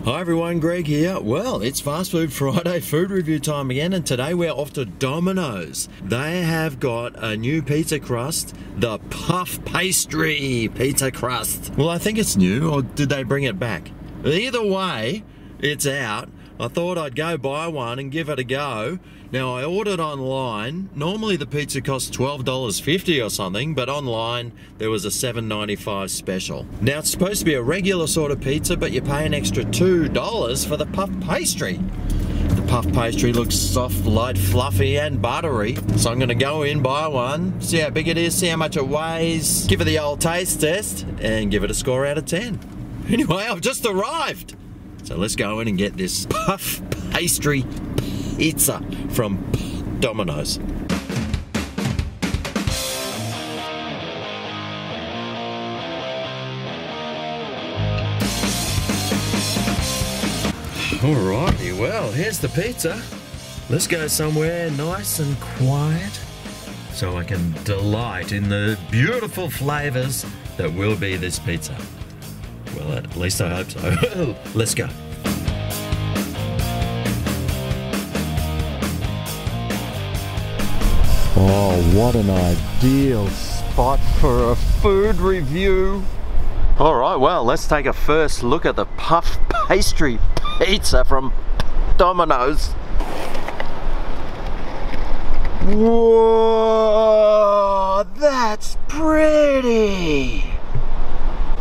Hi everyone, Greg here. Well, it's Fast Food Friday food review time again, and today we're off to Domino's. They have got a new pizza crust, the Puff Pastry Pizza Crust. Well, I think it's new, or did they bring it back? Either way, it's out. I thought I'd go buy one and give it a go. Now, I ordered online. Normally the pizza costs $12.50 or something, but online there was a $7.95 special. Now, it's supposed to be a regular sort of pizza, but you pay an extra $2 for the puff pastry. The puff pastry looks soft, light, fluffy and buttery. So I'm gonna go in, buy one, see how big it is, see how much it weighs, give it the old taste test, and give it a score out of 10. Anyway, I've just arrived. So let's go in and get this puff pastry pizza from Domino's. Alrighty, well, here's the pizza. Let's go somewhere nice and quiet so I can delight in the beautiful flavors that will be this pizza. Well, at least I hope so. Let's go. Oh, what an ideal spot for a food review. Alright, well, let's take a first look at the puff pastry pizza from Domino's. Whoa, that's pretty.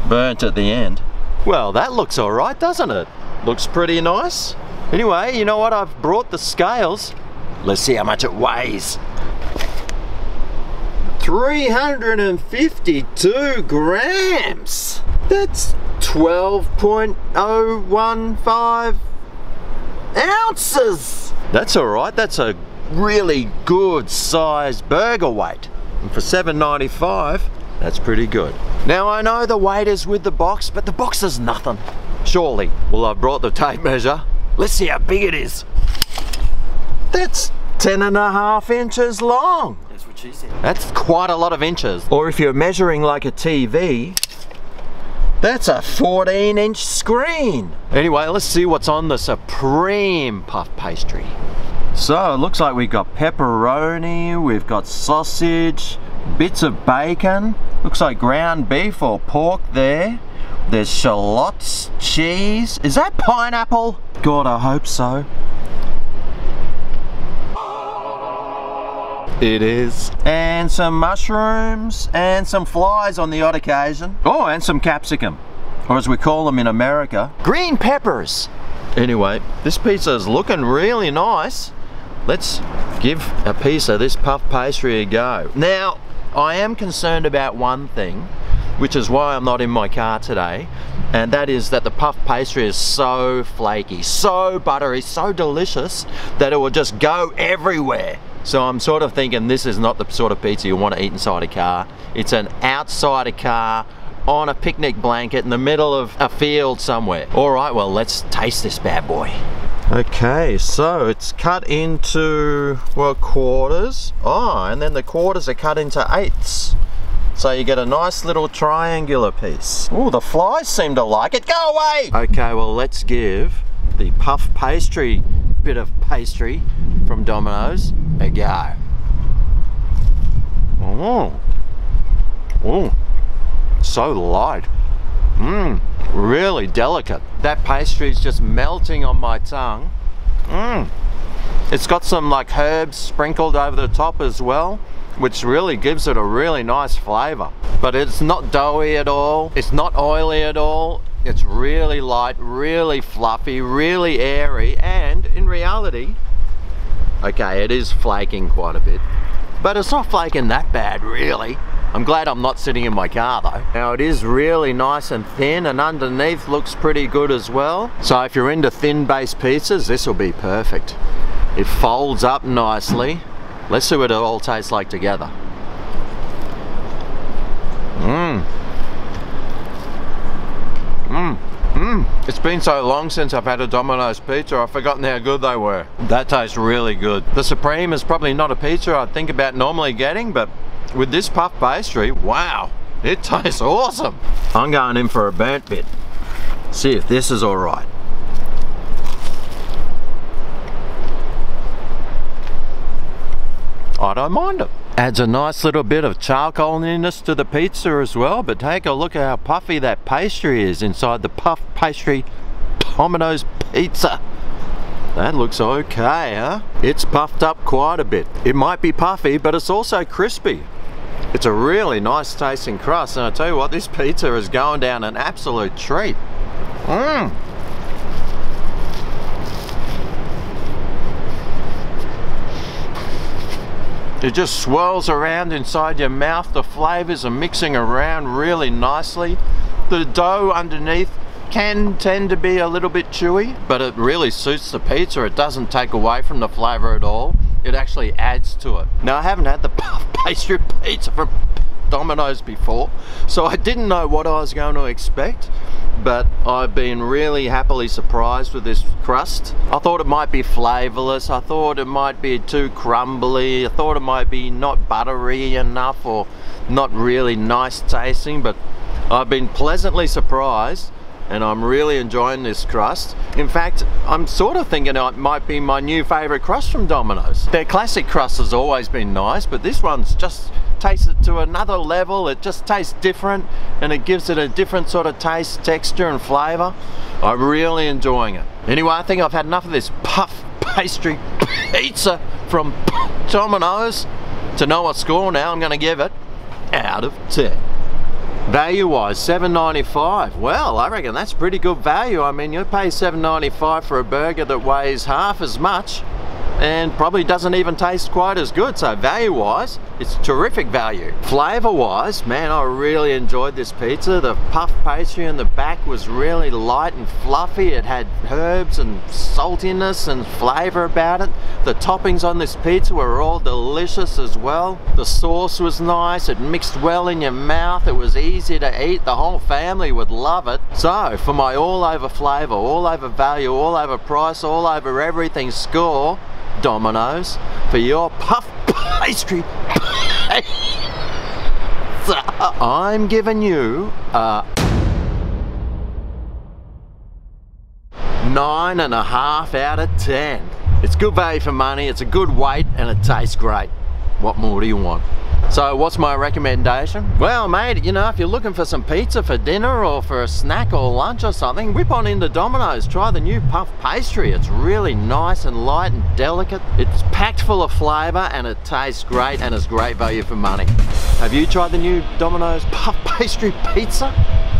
Burnt at the end. Well, that looks alright, doesn't it? Looks pretty nice. Anyway, you know what? I've brought the scales. Let's see how much it weighs. 352 grams. That's 12.015 ounces. That's alright. That's a really good sized burger weight. And for $7.95, that's pretty good. Now, I know the weight is with the box, but the box is nothing. Surely. Well, I've brought the tape measure. Let's see how big it is. That's 10.5 inches long. That's what she said. That's quite a lot of inches. Or if you're measuring like a TV, that's a 14-inch screen. Anyway, let's see what's on the supreme puff pastry. So, it looks like we've got pepperoni, we've got sausage, bits of bacon, looks like ground beef or pork there. There's shallots, cheese. Is that pineapple? God, I hope so. It is. And some mushrooms and some flies on the odd occasion. Oh, and some capsicum, or as we call them in America, green peppers. Anyway, this pizza is looking really nice. Let's give a piece of this puff pastry a go. Now, I am concerned about one thing, which is why I'm not in my car today, and that is that the puff pastry is so flaky, so buttery, so delicious that it will just go everywhere. So I'm sort of thinking this is not the sort of pizza you want to eat inside a car. It's an outside a car, on a picnic blanket in the middle of a field somewhere. Alright, well, let's taste this bad boy. Okay, so it's cut into, well, quarters. Oh, and then the quarters are cut into eighths. So you get a nice little triangular piece. Oh, the flies seem to like it. Go away! Okay, well, let's give the puff pastry bit of pastry from Domino's a go. Oh, oh, so light. Really delicate. That pastry is just melting on my tongue. It's got some like herbs sprinkled over the top as well, which really gives it a really nice flavor. But it's not doughy at all. It's not oily at all. It's really light, really fluffy, really airy, and in reality, okay, it is flaking quite a bit, but it's not flaking that bad, really. I'm glad I'm not sitting in my car though. Now, it is really nice and thin, and underneath looks pretty good as well. So if you're into thin-based pizzas, this will be perfect. It folds up nicely. Let's see what it all tastes like together. It's been so long since I've had a Domino's pizza, I've forgotten how good they were. That tastes really good. The Supreme is probably not a pizza I'd think about normally getting, but with this puff pastry, wow, it tastes awesome. I'm going in for a burnt bit. See if this is all right. I don't mind it. Adds a nice little bit of charcoaliness to the pizza as well, but take a look at how puffy that pastry is inside the PUFF Pastry Domino's pizza. That looks okay, huh? It's puffed up quite a bit. It might be puffy, but it's also crispy. It's a really nice tasting crust, and I tell you what, this pizza is going down an absolute treat. It just swirls around inside your mouth. The flavors are mixing around really nicely. The dough underneath can tend to be a little bit chewy, but it really suits the pizza. It doesn't take away from the flavor at all. It actually adds to it. Now, I haven't had the puff pastry pizza from Domino's before, so I didn't know what I was going to expect, but I've been really happily surprised with this crust. I thought it might be flavorless. I thought it might be too crumbly. I thought it might be not buttery enough or not really nice tasting, but I've been pleasantly surprised, and I'm really enjoying this crust. In fact, I'm sort of thinking it might be my new favorite crust from Domino's. Their classic crust has always been nice, but this one's just tasted to another level. It just tastes different, and it gives it a different sort of taste, texture and flavor. I'm really enjoying it. Anyway, I think I've had enough of this puff pastry pizza from Domino's. To know what score now, I'm gonna give it out of 10. Value wise, $7.95. Well, I reckon that's pretty good value. I mean, you pay $7.95 for a burger that weighs half as much and probably doesn't even taste quite as good. So value wise, it's terrific value. Flavor wise, man, I really enjoyed this pizza. The puff pastry in the back was really light and fluffy. It had herbs and saltiness and flavor about it. The toppings on this pizza were all delicious as well. The sauce was nice. It mixed well in your mouth. It was easy to eat. The whole family would love it. So for my all over flavor, all over value, all over price, all over everything score, Domino's, for your puff pastry pizza, I'm giving you a 9.5 out of 10. It's good value for money, it's a good weight, and it tastes great. What more do you want? So what's my recommendation? Well, mate, you know, if you're looking for some pizza for dinner or for a snack or lunch or something, whip on into Domino's. Try the new puff pastry. It's really nice and light and delicate. It's packed full of flavor and it tastes great, and it's great value for money. Have you tried the new Domino's puff pastry pizza?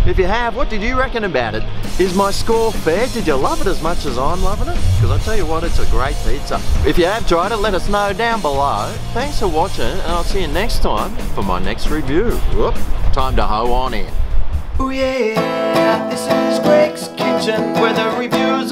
If you have, what did you reckon about it? Is my score fair? Did you love it as much as I'm loving it? Because I tell you what, it's a great pizza. If you have tried it, let us know down below. Thanks for watching, and I'll see you next time for my next review. Whoop, time to hoe on in. Oh yeah, this is Greg's Kitchen, where the reviews